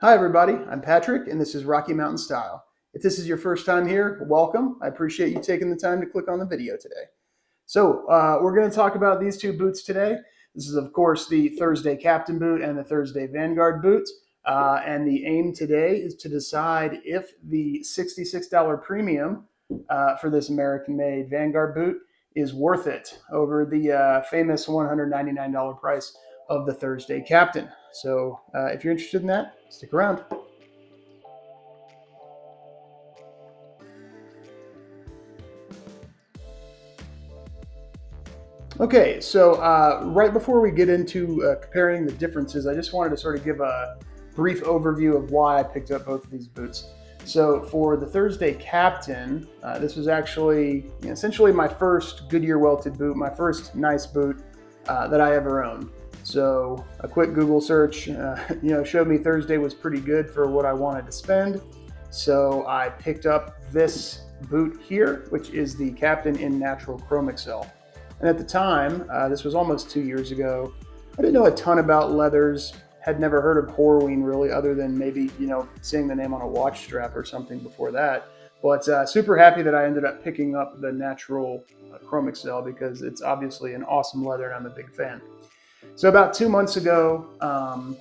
Hi everybody, I'm Patrick and this is Rocky Mountain Style. If this is your first time here, welcome. I appreciate you taking the time to click on the video today. We're going to talk about these two boots today. This is of course the Thursday Captain boot and the Thursday Vanguard boot. And the aim today is to decide if the $66 premium for this American-made Vanguard boot is worth it over the famous $199 price of the Thursday Captain. So if you're interested in that, stick around. Okay, so right before we get into comparing the differences, I just wanted to sort of give a brief overview of why I picked up both of these boots. So for the Thursday Captain, this was actually essentially my first Goodyear welted boot, my first nice boot that I ever owned. So a quick Google search, showed me Thursday was pretty good for what I wanted to spend. So I picked up this boot here, which is the Captain in Natural Chrome Excel. And at the time, this was almost 2 years ago, I didn't know a ton about leathers, had never heard of Horween really, other than maybe, seeing the name on a watch strap or something before that. But super happy that I ended up picking up the natural Chrome Excel because it's obviously an awesome leather and I'm a big fan. So about 2 months ago, I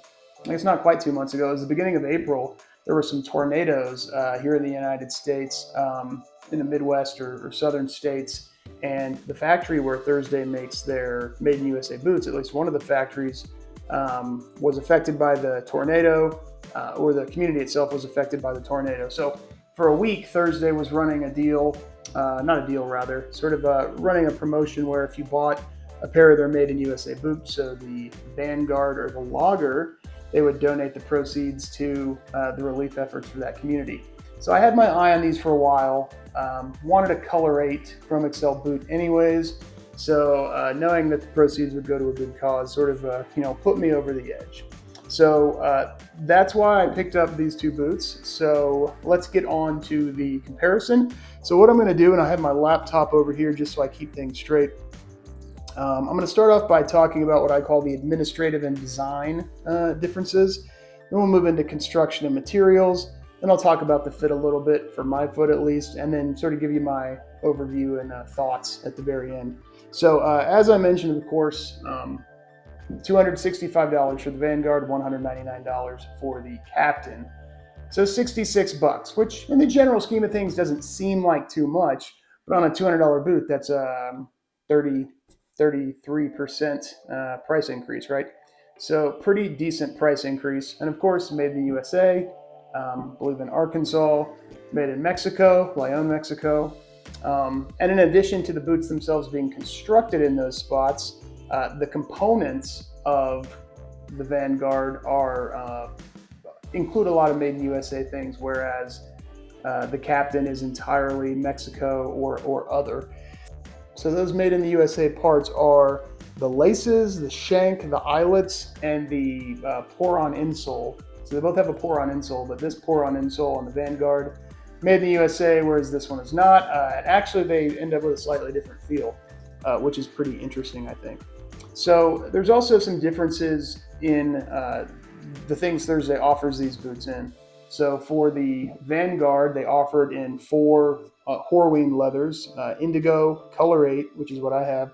guess not quite 2 months ago, it was the beginning of April, there were some tornadoes here in the United States, in the Midwest or southern states. And the factory where Thursday makes their Made in USA boots, at least one of the factories, was affected by the tornado, or the community itself was affected by the tornado. So for a week, Thursday was running a deal, not a deal rather, sort of running a promotion where if you bought a pair of their Made in USA boots, so the Vanguard or the Logger, they would donate the proceeds to the relief efforts for that community. So I had my eye on these for a while, wanted a Color 8 Chrome Excel boot anyways, so knowing that the proceeds would go to a good cause sort of put me over the edge. So that's why I picked up these two boots. So let's get on to the comparison. So what I'm going to do, and I have my laptop over here just so I keep things straight, I'm going to start off by talking about what I call the administrative and design differences. Then we'll move into construction and materials. Then I'll talk about the fit a little bit, for my foot at least, and then sort of give you my overview and thoughts at the very end. So as I mentioned, of course, $265 for the Vanguard, $199 for the Captain. So $66, which in the general scheme of things doesn't seem like too much, but on a $200 boot, that's a 33% price increase, right? So pretty decent price increase. And of course, made in the USA. Believe in Arkansas, made in Mexico, Leon, Mexico. And in addition to the boots themselves being constructed in those spots, the components of the Vanguard include a lot of made in USA things, whereas the Captain is entirely Mexico or other. So those made in the USA parts are the laces, the shank, the eyelets, and the pour-on insole. So they both have a pour-on insole, but this pour-on insole on the Vanguard, made in the USA, whereas this one is not. Actually, they end up with a slightly different feel, which is pretty interesting, I think. So there's also some differences in the things Thursday offers these boots in. So for the Vanguard, they offered in 4 Horween leathers, indigo, Color 8, which is what I have,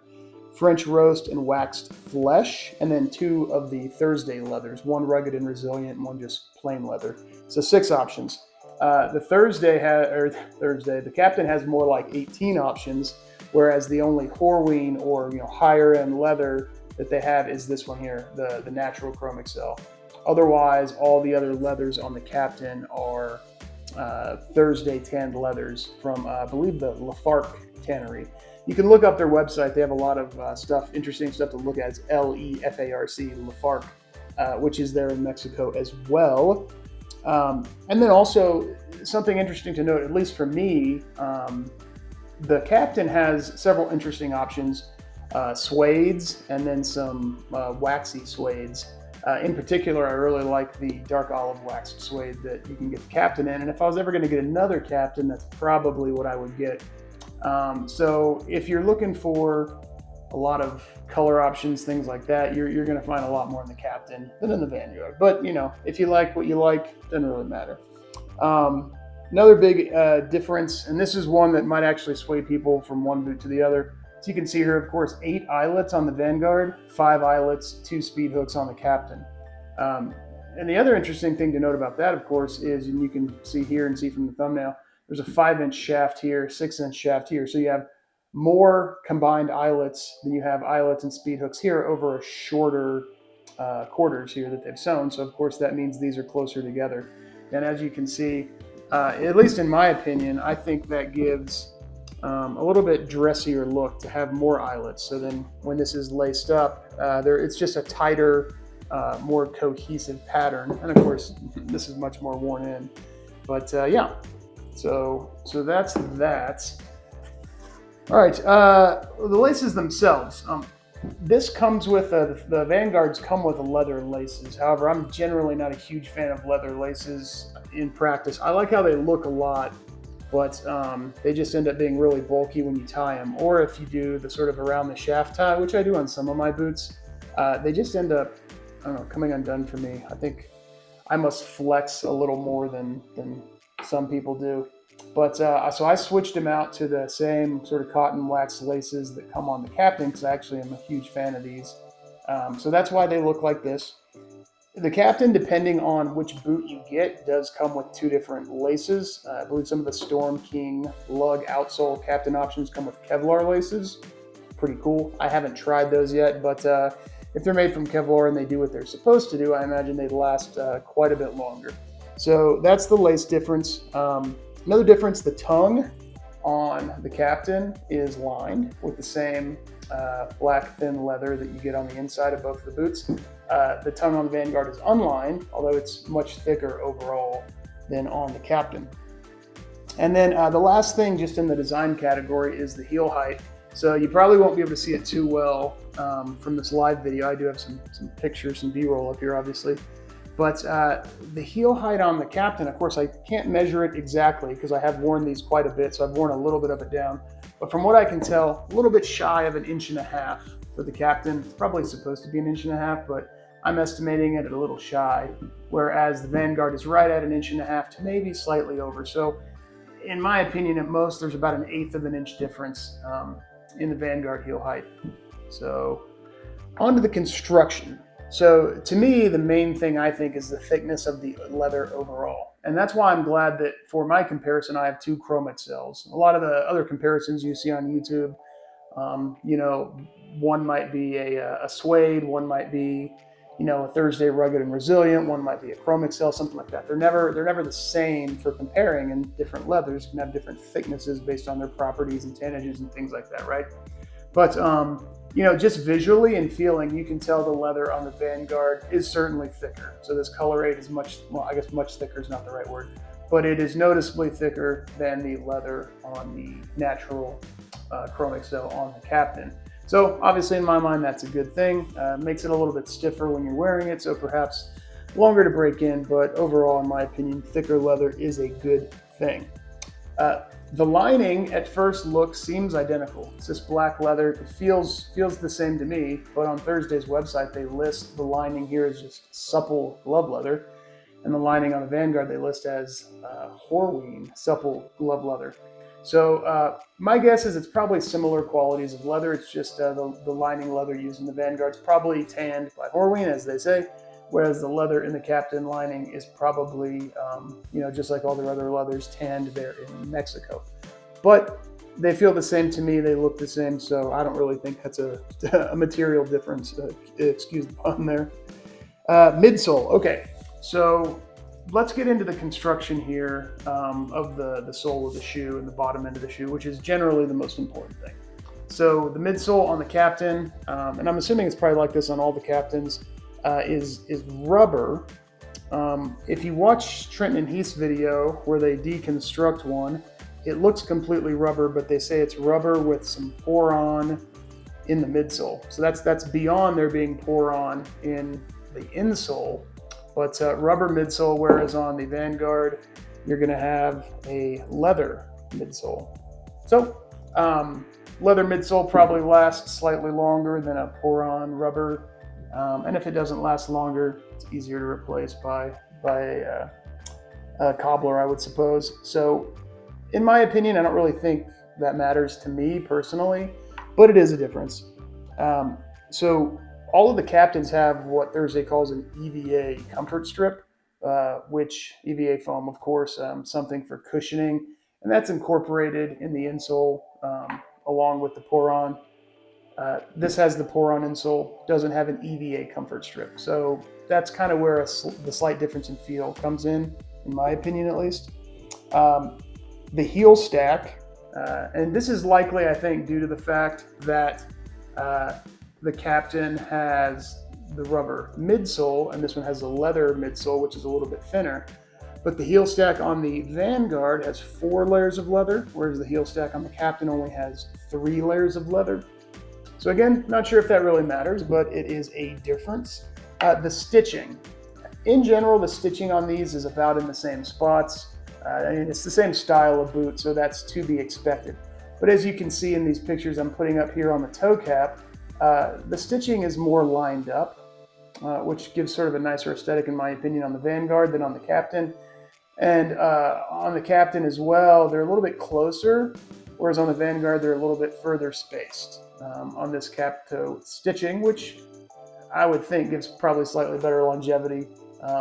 French roast and waxed flesh, and then 2 of the Thursday leathers, 1 rugged and resilient and 1 just plain leather. So 6 options. The the Captain has more like 18 options, whereas the only Horween or higher end leather that they have is this one here, the natural Chrome Excel. Otherwise, all the other leathers on the Captain are Thursday tanned leathers from, I believe, the Lafarque tannery. You can look up their website. They have a lot of interesting stuff to look at. It's L-E-F-A-R-C, Lafarque, which is there in Mexico as well. And then also something interesting to note, at least for me, the Captain has several interesting options, suedes and then some waxy suedes. In particular, I really like the dark olive waxed suede that you can get the Captain in. And if I was ever going to get another Captain, that's probably what I would get. So if you're looking for a lot of color options, things like that. You're going to find a lot more in the Captain than in the Vanguard. But you know, if you like what you like, it doesn't really matter. Another big difference, and this is one that might actually sway people from one boot to the other. So you can see here, of course, 8 eyelets on the Vanguard, 5 eyelets, 2 speed hooks on the Captain. And the other interesting thing to note about that, of course, is, and you can see here and see from the thumbnail, there's a 5-inch shaft here, 6-inch shaft here. So you have more combined eyelets than you have eyelets and speed hooks here over a shorter quarters here that they've sewn. So of course that means these are closer together. And as you can see, at least in my opinion, I think that gives a little bit dressier look to have more eyelets. So then when this is laced up, it's just a tighter, more cohesive pattern. And of course, this is much more worn in. But yeah, so that's that. All right, the laces themselves. This comes with, the Vanguards come with leather laces. However, I'm generally not a huge fan of leather laces in practice. I like how they look a lot, but they just end up being really bulky when you tie them. Or if you do the sort of around the shaft tie, which I do on some of my boots, they just end up, I don't know, coming undone for me. I think I must flex a little more than some people do. But so I switched them out to the same sort of cotton wax laces that come on the Captain, because I actually am a huge fan of these. So that's why they look like this. The Captain, depending on which boot you get, does come with 2 different laces. I believe some of the Storm King lug outsole Captain options come with Kevlar laces. Pretty cool. I haven't tried those yet, but if they're made from Kevlar and they do what they're supposed to do, I imagine they'd last quite a bit longer. So that's the lace difference. Another difference, the tongue on the Captain is lined with the same black thin leather that you get on the inside of both the boots. The tongue on the Vanguard is unlined, although it's much thicker overall than on the Captain. And then the last thing just in the design category is the heel height. So you probably won't be able to see it too well from this live video. I do have some pictures, some B-roll up here, obviously. But the heel height on the Captain, of course, I can't measure it exactly because I have worn these quite a bit, so I've worn a little bit of it down. But from what I can tell, a little bit shy of 1.5 inches for the Captain. It's probably supposed to be 1.5 inches, but I'm estimating it at a little shy, whereas the Vanguard is right at 1.5 inches to maybe slightly over. So in my opinion, at most, there's about 1/8 of an inch difference in the Vanguard heel height. So on to the construction. So to me, the main thing I think is the thickness of the leather overall. And that's why I'm glad that for my comparison, I have 2 chrome cells. A lot of the other comparisons you see on YouTube, you know, one might be a suede, one might be, you know, a Thursday rugged and resilient, one might be a chrome cell, something like that. They're never the same for comparing, and different leathers can have different thicknesses based on their properties and tannages and things like that, right? But you know, just visually and feeling, you can tell the leather on the Vanguard is certainly thicker. So this color 8 is much, well, I guess much thicker is not the right word, but it is noticeably thicker than the leather on the natural chrome cell on the Captain. So obviously in my mind, that's a good thing. Makes it a little bit stiffer when you're wearing it, so perhaps longer to break in, but overall, in my opinion, thicker leather is a good thing. The lining at first look seems identical. It's this black leather. It feels the same to me, but on Thursday's website, they list the lining here as just supple glove leather, and the lining on the Vanguard they list as Horween supple glove leather. So my guess is it's probably similar qualities of leather. It's just the lining leather used in the Vanguard is probably tanned by Horween, as they say, whereas the leather in the Captain lining is probably, you know, just like all their other leathers, tanned there in Mexico. But they feel the same to me. They look the same, so I don't really think that's a material difference. Excuse the pun there. Midsole. Okay, so let's get into the construction here of the sole of the shoe and the bottom end of the shoe, which is generally the most important thing. So the midsole on the Captain, and I'm assuming it's probably like this on all the Captains, is rubber. If you watch Trenton and Heath's video where they deconstruct one, it looks completely rubber, but they say it's rubber with some pour-on in the midsole. So that's beyond there being pour-on in the insole, but rubber midsole, whereas on the Vanguard, you're gonna have a leather midsole. So Leather midsole probably lasts slightly longer than a pour-on rubber, and if it doesn't last longer, it's easier to replace by a cobbler, I would suppose. So, in my opinion, I don't really think that matters to me personally, but it is a difference. So, all of the captains have what Thursday calls an EVA comfort strip, which EVA foam, of course, something for cushioning, and that's incorporated in the insole along with the pour-on. This has the pour-on insole, doesn't have an EVA comfort strip. So that's kind of where the slight difference in feel comes in my opinion at least. The heel stack, and this is likely, I think, due to the fact that the Captain has the rubber midsole, and this one has the leather midsole, which is a little bit thinner. But the heel stack on the Vanguard has 4 layers of leather, whereas the heel stack on the Captain only has 3 layers of leather. So again, not sure if that really matters, but it is a difference. The stitching. In general, the stitching on these is about in the same spots. It's the same style of boot, so that's to be expected. But as you can see in these pictures I'm putting up here on the toe cap, the stitching is more lined up, which gives sort of a nicer aesthetic in my opinion on the Vanguard than on the Captain. And on the Captain as well, they're a little bit closer, whereas on the Vanguard they're a little bit further spaced on this cap toe stitching, which I would think gives probably slightly better longevity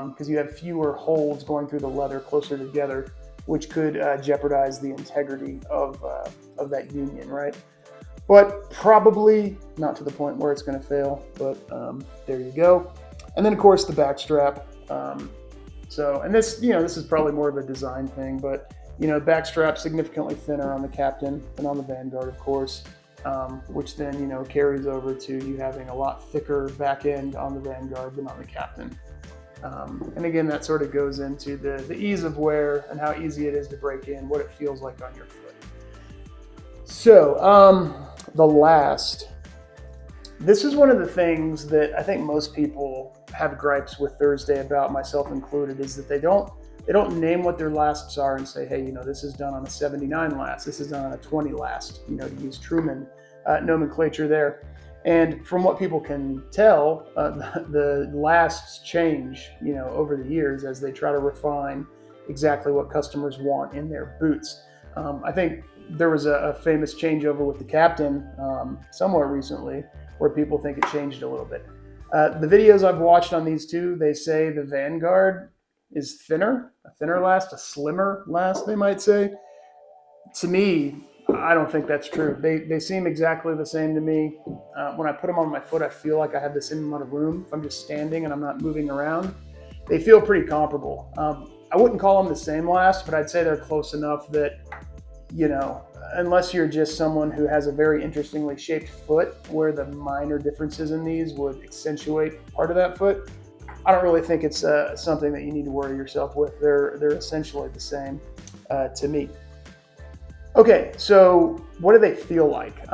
because you have fewer holes going through the leather closer together, which could jeopardize the integrity of that union, right? But probably not to the point where it's going to fail, but there you go. And then of course the back strap. And this is probably more of a design thing, but back strap significantly thinner on the Captain than on the Vanguard, of course, which then carries over to you having a lot thicker back end on the Vanguard than on the Captain. And again, that sort of goes into the ease of wear and how easy it is to break in, what it feels like on your foot. So the last, this is one of the things that I think most people have gripes with Thursday about, myself included, is that they don't name what their lasts are and say, hey, this is done on a 79 last, this is done on a 20 last, to use Truman nomenclature there. And from what people can tell, the lasts change, over the years as they try to refine exactly what customers want in their boots. I think there was a famous changeover with the Captain somewhere recently where people think it changed a little bit. The videos I've watched on these two, they say the Vanguard is thinner, a thinner last, a slimmer last, they might say. To me, I don't think that's true. They seem exactly the same to me. When I put them on my foot, I feel like I have the same amount of room. If I'm just standing and I'm not moving around, they feel pretty comparable. I wouldn't call them the same last, but I'd say they're close enough that, unless you're just someone who has a very interestingly shaped foot where the minor differences in these would accentuate part of that foot, I don't really think it's something that you need to worry yourself with. They're essentially the same to me. Okay, so what do they feel like?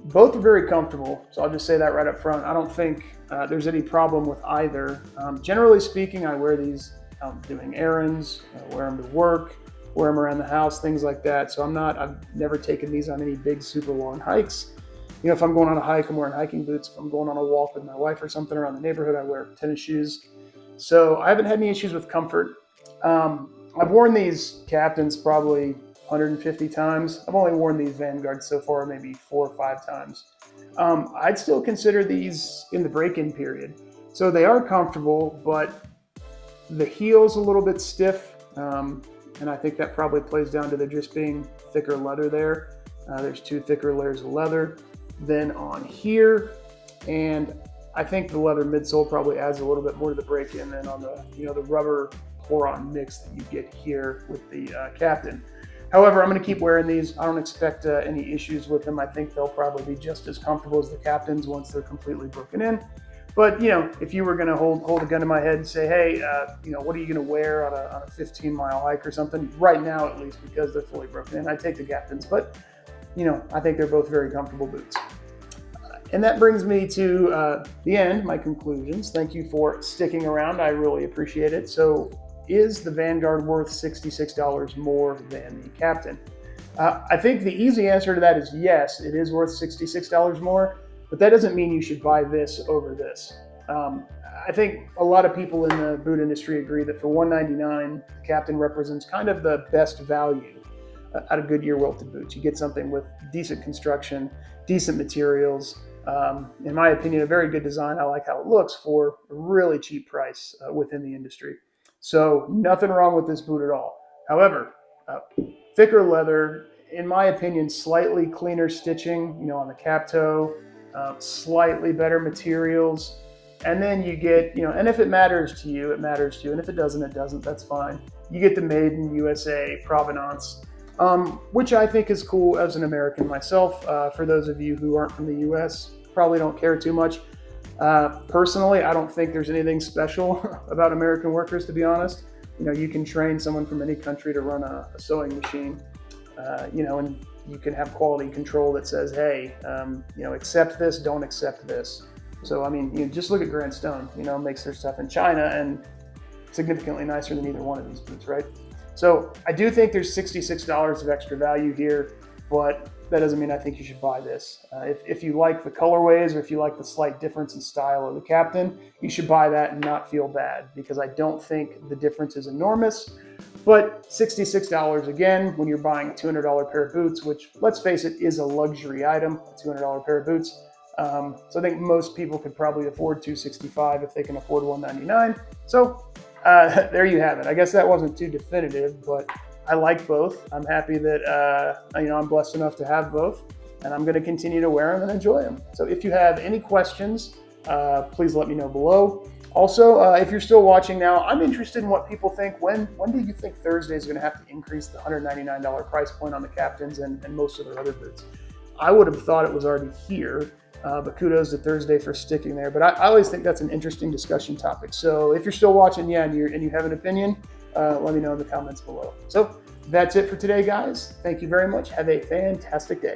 Both are very comfortable, so I'll just say that right up front. I don't think there's any problem with either. Generally speaking, I wear these out doing errands, I wear them to work, wear them around the house, things like that. So I've never taken these on any big, super long hikes. If I'm going on a hike, I'm wearing hiking boots. If I'm going on a walk with my wife or something around the neighborhood, I wear tennis shoes. So I haven't had any issues with comfort. I've worn these Captains probably 150 times. I've only worn these Vanguards so far maybe 4 or 5 times. I'd still consider these in the break-in period. So they are comfortable, but the heel's a little bit stiff. And I think that probably plays down to there just being thicker leather there. There's 2 thicker layers of leather than on here. And I think the leather midsole probably adds a little bit more to the break-in than on the, the rubber pour-on mix that you get here with the Captain. However, I'm going to keep wearing these. I don't expect any issues with them. I think they'll probably be just as comfortable as the Captains once they're completely broken in. But, if you were going to hold a gun to my head and say, hey, what are you going to wear on a 15-mile hike or something? Right now, at least, because they're fully broken in, I take the Captains. But, I think they're both very comfortable boots. And that brings me to the end, my conclusions. Thank you for sticking around. I really appreciate it. So, is the Vanguard worth $66 more than the Captain? I think the easy answer to that is yes, it is worth $66 more, but that doesn't mean you should buy this over this. Um, I think a lot of people in the boot industry agree that for $199, the Captain represents kind of the best value out of Goodyear welted boots. You get something with decent construction, decent materials. In my opinion, a very good design. I like how it looks for a really cheap price within the industry. So nothing wrong with this boot at all. However, uh, thicker leather, in my opinion, slightly cleaner stitching, on the cap toe, slightly better materials. And then you get, and if it matters to you, it matters to you. And if it doesn't, it doesn't. That's fine. You get the made in USA provenance, which I think is cool as an American myself. For those of you who aren't from the US, probably don't care too much. Personally, I don't think there's anything special about American workers, to be honest. You can train someone from any country to run a sewing machine, and you can have quality control that says, hey, accept this, don't accept this. So, I mean, just look at Grant Stone, makes their stuff in China and significantly nicer than either one of these boots, right? So I do think there's $66 of extra value here, but that doesn't mean I think you should buy this. If you like the colorways or if you like the slight difference in style of the Captain, you should buy that and not feel bad, because I don't think the difference is enormous. But $66 again, when you're buying a $200 pair of boots, which, let's face it, is a luxury item, a $200 pair of boots. So I think most people could probably afford $265 if they can afford $199. So there you have it. I guess that wasn't too definitive, but I like both. I'm happy that I'm blessed enough to have both, and I'm going to continue to wear them and enjoy them. So if you have any questions, please let me know below. Also, if you're still watching now, I'm interested in what people think. When do you think Thursday is going to have to increase the $199 price point on the Captains and most of their other boots? I would have thought it was already here, but kudos to Thursday for sticking there. But I always think that's an interesting discussion topic. So if you're still watching, and you have an opinion, let me know in the comments below. So that's it for today, guys. Thank you very much. Have a fantastic day.